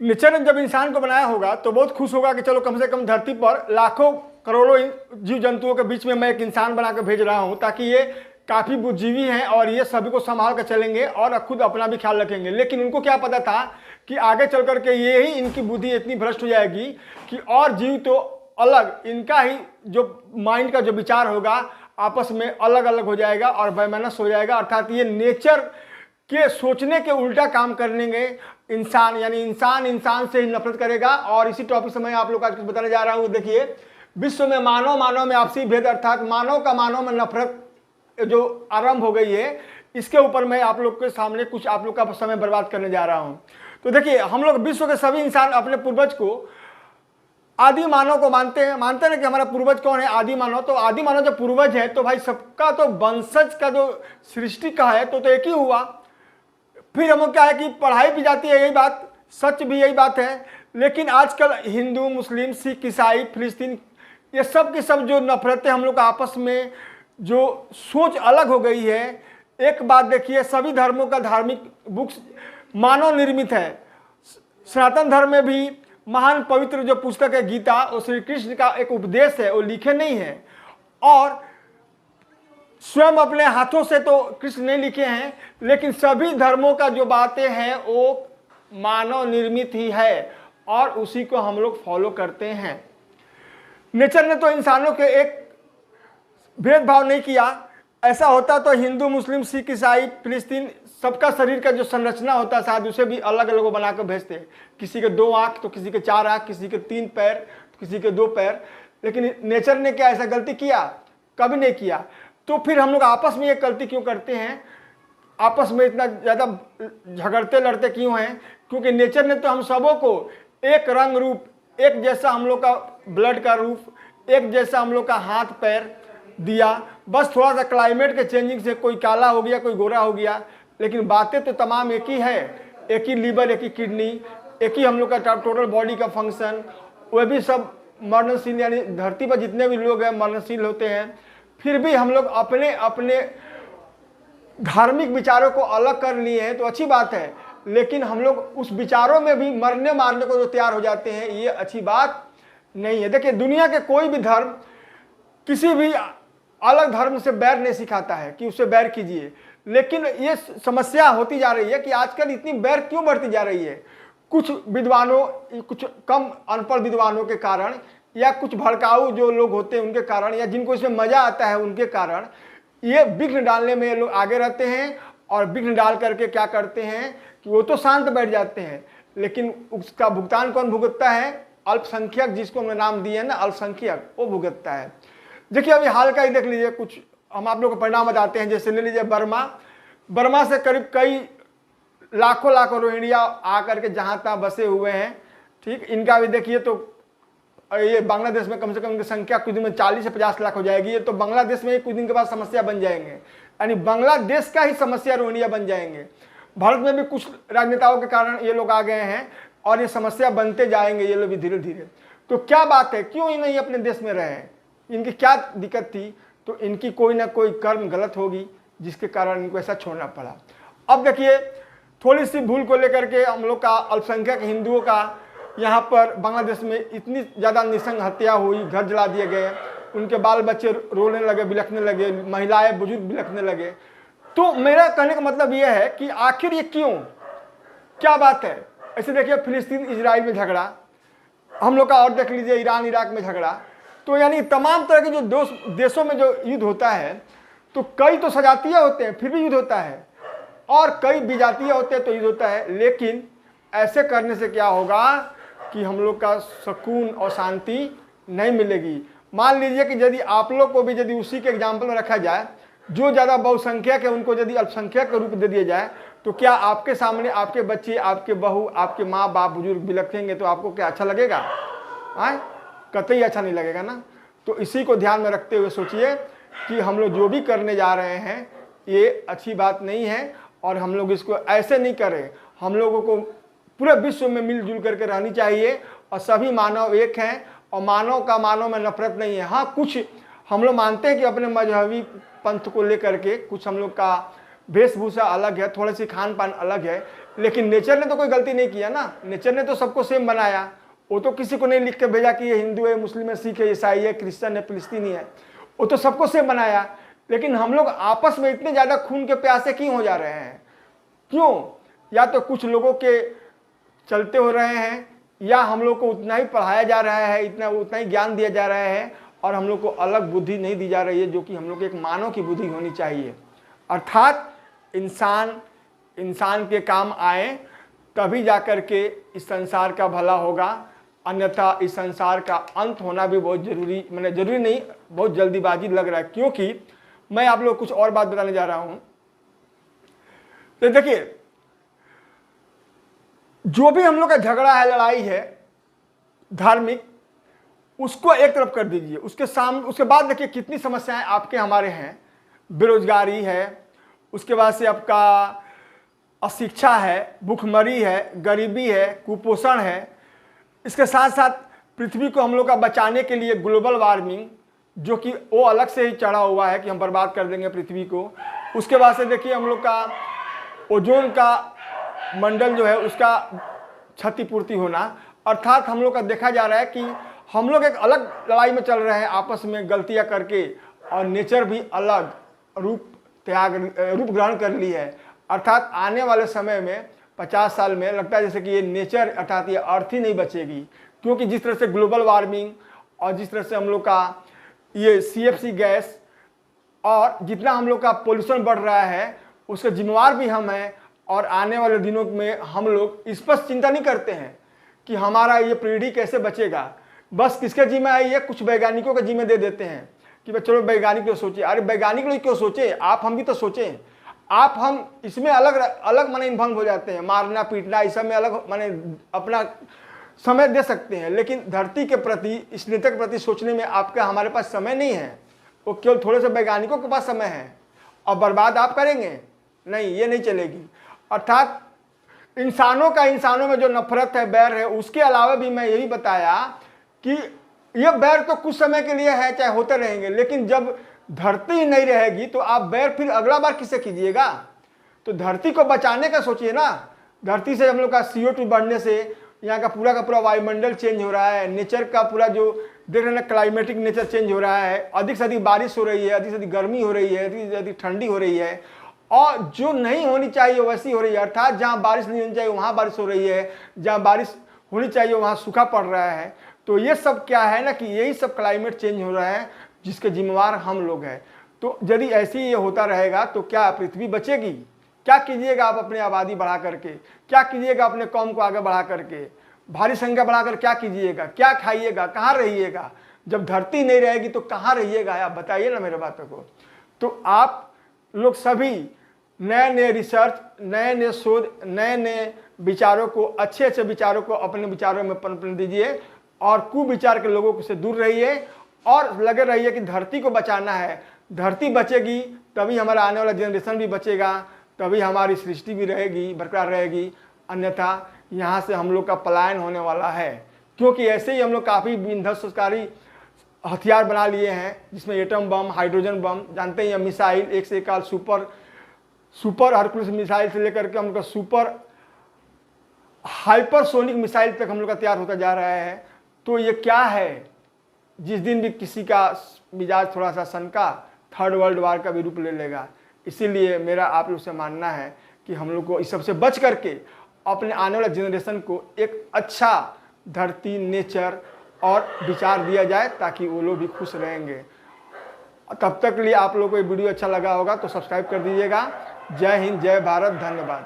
Nature ने जब इंसान को बनाया होगा तो बहुत खुश होगा कि चलो कम से कम धरती पर लाखों करोड़ों जीव जंतुओं के बीच में मैं एक इंसान बना कर भेज रहा हूँ, ताकि ये काफ़ी बुद्धिजीवी हैं और ये सभी को संभाल कर चलेंगे और खुद अपना भी ख्याल रखेंगे। लेकिन उनको क्या पता था कि आगे चल करके ये ही इनकी बुद्धि इतनी भ्रष्ट हो जाएगी कि और जीव तो अलग, इनका ही जो माइंड का जो विचार होगा आपस में अलग अलग हो जाएगा और वैमनस्य हो जाएगा। अर्थात ये नेचर के सोचने के उल्टा काम करेंगे इंसान, यानी इंसान से ही नफरत करेगा। और इसी टॉपिक से मैं आप लोग आज कुछ बताने जा रहा हूँ। देखिए, विश्व में मानव में आपसी भेद अर्थात मानव का मानव में नफरत जो आरंभ हो गई है, इसके ऊपर मैं आप लोग के सामने कुछ आप लोग का समय बर्बाद करने जा रहा हूँ। तो देखिए, हम लोग विश्व के सभी इंसान अपने पूर्वज को आदि मानव को मानते हैं ना कि हमारा पूर्वज कौन है, आदि मानव। तो आदि मानव जब पूर्वज है तो भाई सबका तो वंशज का जो सृष्टि का है तो एक ही हुआ। फिर हम क्या है कि पढ़ाई भी जाती है, यही बात सच भी यही बात है। लेकिन आजकल हिंदू, मुस्लिम, सिख, ईसाई, फिलिस्तीन, ये सब की सब जो नफरतें हम लोग आपस में जो सोच अलग हो गई है। एक बात देखिए, सभी धर्मों का धार्मिक बुक्स मानव निर्मित है। सनातन धर्म में भी महान पवित्र जो पुस्तक है गीता, वो श्री कृष्ण का एक उपदेश है, वो लिखे नहीं है और स्वयं अपने हाथों से तो कृष्ण नहीं लिखे हैं, लेकिन सभी धर्मों का जो बातें हैं वो मानव निर्मित ही है और उसी को हम लोग फॉलो करते हैं। नेचर ने तो इंसानों के एक भेदभाव नहीं किया। ऐसा होता तो हिंदू, मुस्लिम, सिख, ईसाई, फिलिस्तीन सबका शरीर का जो संरचना होता है शायद उसे भी अलग अलग बनाकर भेजते हैं। किसी के 2 आँख तो किसी के 4 आँख, किसी के 3 पैर तो किसी के 2 पैर। लेकिन नेचर ने क्या ऐसा गलती किया? कभी नहीं किया। तो फिर हम लोग आपस में ये गलती क्यों करते हैं? आपस में इतना ज़्यादा झगड़ते लड़ते क्यों हैं? क्योंकि नेचर ने तो हम सबों को एक रंग रूप, एक जैसा हम लोग का ब्लड का रूप, एक जैसा हम लोग का हाथ पैर दिया। बस थोड़ा सा क्लाइमेट के चेंजिंग से कोई काला हो गया, कोई गोरा हो गया, लेकिन बातें तो तमाम एक ही है। एक ही लीवर, एक ही किडनी, एक ही हम लोग का टोटल बॉडी का फंक्शन, वह भी सब मरणशील, यानी धरती पर जितने भी लोग हैं मरणशील होते हैं। फिर भी हम लोग अपने अपने धार्मिक विचारों को अलग कर लिए हैं तो अच्छी बात है, लेकिन हम लोग उस विचारों में भी मरने मारने को जो तैयार हो जाते हैं, ये अच्छी बात नहीं है। देखिए, दुनिया के कोई भी धर्म किसी भी अलग धर्म से बैर नहीं सिखाता है कि उससे बैर कीजिए। लेकिन ये समस्या होती जा रही है कि आजकल इतनी बैर क्यों बढ़ती जा रही है? कुछ विद्वानों, कुछ कम अनपढ़ विद्वानों के कारण, या कुछ भड़काऊ जो लोग होते हैं उनके कारण, या जिनको इसमें मजा आता है उनके कारण ये विघ्न डालने में ये लोग आगे रहते हैं। और विघ्न डाल करके क्या करते हैं कि वो तो शांत बैठ जाते हैं, लेकिन उसका भुगतान कौन भुगतता है? अल्पसंख्यक, जिसको हमने नाम दिए हैं ना अल्पसंख्यक, वो भुगतता है। देखिए, अभी हाल का ही देख लीजिए, कुछ हम आप लोग को परिणाम बताते हैं। जैसे ले लीजिए बर्मा से करीब कई लाखों रोहिंग्या आकर के जहाँ तहाँ बसे हुए हैं। ठीक, इनका भी देखिए तो ये बांग्लादेश में कम से कम इनकी संख्या कुछ दिन में 40 से 50 लाख हो जाएगी। ये तो बांग्लादेश में ही कुछ दिन के बाद समस्या बन जाएंगे, यानी बांग्लादेश का ही समस्या रोहिंग्या बन जाएंगे। भारत में भी कुछ राजनेताओं के कारण ये लोग आ गए हैं और ये समस्या बनते जाएंगे ये लोग भी धीरे धीरे। तो क्या बात है, क्यों ही नहीं अपने देश में रहे? इनकी क्या दिक्कत थी? तो इनकी कोई ना कोई कर्म गलत होगी जिसके कारण इनको ऐसा छोड़ना पड़ा। अब देखिए, थोड़ी सी भूल को लेकर के हम लोग का अल्पसंख्यक हिंदुओं का यहाँ पर बांग्लादेश में इतनी ज़्यादा निसंग हत्या हुई, घर जला दिए गए, उनके बाल बच्चे रोने लगे, बिलखने लगे, महिलाएं बुजुर्ग बिलखने लगे। तो मेरा कहने का मतलब यह है कि आखिर ये क्यों, क्या बात है? ऐसे देखिए, फिलिस्तीन इजराइल में झगड़ा, हम लोग का और देख लीजिए ईरान इराक में झगड़ा। तो यानी तमाम तरह के जो देशों में जो युद्ध होता है, तो कई तो सजातीय होते हैं फिर भी युद्ध होता है, और कई विजातीय होते हैं तो युद्ध होता है। लेकिन ऐसे करने से क्या होगा कि हम लोग का सुकून और शांति नहीं मिलेगी। मान लीजिए कि यदि आप लोग को भी यदि उसी के एग्जाम्पल में रखा जाए, जो ज़्यादा बहुसंख्यक है उनको यदि अल्पसंख्यक का रूप दे दिया जाए, तो क्या आपके सामने आपके बच्चे, आपके बहू, आपके माँ बाप बुजुर्ग बिलखेंगे तो आपको क्या अच्छा लगेगा? कतई अच्छा नहीं लगेगा ना। तो इसी को ध्यान में रखते हुए सोचिए कि हम लोग जो भी करने जा रहे हैं ये अच्छी बात नहीं है, और हम लोग इसको ऐसे नहीं करें। हम लोगों को पूरे विश्व में मिलजुल करके रहनी चाहिए, और सभी मानव एक हैं, और मानव का मानव में नफरत नहीं है। हाँ, कुछ हम लोग मानते हैं कि अपने मजहबी पंथ को लेकर के कुछ हम लोग का वेशभूषा अलग है, थोड़ी सी खान पान अलग है, लेकिन नेचर ने तो कोई गलती नहीं किया ना, नेचर ने तो सबको सेम बनाया। वो तो किसी को नहीं लिख के भेजा कि ये हिंदू है, मुस्लिम है, सिख है, ईसाई है, क्रिश्चियन है, फिलिस्तीनी है, वो तो सबको सेम बनाया। लेकिन हम लोग आपस में इतने ज़्यादा खून के प्यासे क्यों हो जा रहे हैं? क्यों? या तो कुछ लोगों के चलते हो रहे हैं, या हम लोग को उतना ही पढ़ाया जा रहा है, उतना ही ज्ञान दिया जा रहा है, और हम लोग को अलग बुद्धि नहीं दी जा रही है, जो कि हम लोग को एक मानव की बुद्धि होनी चाहिए। अर्थात इंसान के काम आए तभी जाकर के इस संसार का भला होगा, अन्यथा इस संसार का अंत होना भी बहुत जरूरी, जरूरी नहीं, बहुत जल्दीबाजी लग रहा है। क्योंकि मैं आप लोग कुछ और बात बताने जा रहा हूं। तो देखिए, जो भी हम लोग का झगड़ा है, लड़ाई है धार्मिक, उसको एक तरफ कर दीजिए। उसके बाद देखिए कितनी समस्याएं आपके हमारे हैं। बेरोजगारी है, उसके बाद से आपका अशिक्षा है, भूखमरी है, गरीबी है, कुपोषण है। इसके साथ साथ पृथ्वी को हम लोग का बचाने के लिए ग्लोबल वार्मिंग, जो कि वो अलग से ही चढ़ा हुआ है कि हम बर्बाद कर देंगे पृथ्वी को। उसके बाद से देखिए हम लोग का ओजोन का मंडल जो है उसका क्षतिपूर्ति होना। अर्थात हम लोग का देखा जा रहा है कि हम लोग एक अलग लड़ाई में चल रहे हैं आपस में गलतियां करके, और नेचर भी अलग रूप ग्रहण कर ली है। अर्थात आने वाले समय में 50 साल में लगता है जैसे कि ये नेचर अर्थात ये अर्थ ही नहीं बचेगी। क्योंकि जिस तरह से ग्लोबल वार्मिंग और जिस तरह से हम लोग का ये CFC गैस और जितना हम लोग का पोल्यूशन बढ़ रहा है, उसके जिम्मेवार भी हम हैं। और आने वाले दिनों में हम लोग इस पर चिंता नहीं करते हैं कि हमारा ये पीढ़ी कैसे बचेगा। बस किसके जिम्मे है, ये कुछ वैज्ञानिकों के जिम्मे दे देते हैं कि चलो वैज्ञानिक लोग सोचे। अरे वैज्ञानिक लोग क्यों सोचे, आप हम भी तो सोचें। आप हम इसमें अलग अलग इन्वॉल्व हो जाते हैं, मारना पीटना इस सब में अलग अपना समय दे सकते हैं। लेकिन धरती के प्रति, इस नेता के प्रति सोचने में आपका हमारे पास समय नहीं है। वो केवल थोड़े से वैज्ञानिकों के पास समय है, और बर्बाद आप करेंगे? नहीं, ये नहीं चलेगी। अर्थात इंसानों में जो नफरत है, बैर है, उसके अलावा भी मैं यही बताया कि ये बैर तो कुछ समय के लिए है, चाहे होते रहेंगे, लेकिन जब धरती नहीं रहेगी तो आप बैर फिर अगला बार किससे कीजिएगा? तो धरती को बचाने का सोचिए ना। धरती से हम लोग का CO2 बढ़ने से यहाँ का पूरा वायुमंडल चेंज हो रहा है, नेचर का पूरा जो देख रहे हैं क्लाइमेटिक नेचर चेंज हो रहा है, अधिक से अधिक बारिश हो रही है, अधिक से अधिक गर्मी हो रही है, अधिक से अधिक ठंडी हो रही है, और जो नहीं होनी चाहिए वैसी हो रही है। अर्थात जहाँ बारिश नहीं होनी चाहिए वहाँ बारिश हो रही है, जहाँ बारिश होनी चाहिए वहाँ सूखा पड़ रहा है। तो ये सब क्या है ना कि यही सब क्लाइमेट चेंज हो रहा है, जिसके जिम्मेवार हम लोग हैं। तो यदि ऐसे ही ये होता रहेगा तो क्या पृथ्वी बचेगी? क्या कीजिएगा आप अपनी आबादी बढ़ा करके? क्या कीजिएगा अपने कौम को आगे बढ़ा करके? भारी संख्या बढ़ाकर क्या कीजिएगा? क्या खाइएगा? कहाँ रहिएगा? जब धरती नहीं रहेगी तो कहाँ रहिएगा? आप बताइए ना मेरे बातों को। तो आप लोग सभी नए नए रिसर्च, नए नए शोध, नए नए विचारों को, अच्छे अच्छे विचारों को अपने विचारों में पनपने दीजिए, और कुविचार के लोगों से दूर रहिए, और लगे रहिए कि धरती को बचाना है। धरती बचेगी तभी हमारा आने वाला जनरेशन भी बचेगा, तभी हमारी सृष्टि भी रहेगी, बरकरार रहेगी। अन्यथा यहाँ से हम लोग का पलायन होने वाला है। क्योंकि ऐसे ही हम लोग काफ़ी विध्वंसकारी हथियार बना लिए हैं, जिसमें एटम बम, हाइड्रोजन बम, जानते ही हैं, मिसाइल, एक से एक सुपर हरकुलिस मिसाइल से लेकर के हम लोग का सुपर हाइपरसोनिक मिसाइल तक हम लोग का तैयार होता जा रहा है। तो ये क्या है? जिस दिन भी किसी का मिजाज थोड़ा सा सनका, थर्ड वर्ल्ड वार का भी रूप ले लेगा। इसीलिए मेरा आप लोग से मानना है कि हम लोग को इस सबसे बच करके अपने आने वाले जनरेशन को एक अच्छा धरती, नेचर और विचार दिया जाए, ताकि वो लोग भी खुश रहेंगे। तब तक के लिए आप लोगों को ये वीडियो अच्छा लगा होगा तो सब्सक्राइब कर दीजिएगा। जय हिंद, जय भारत, धन्यवाद।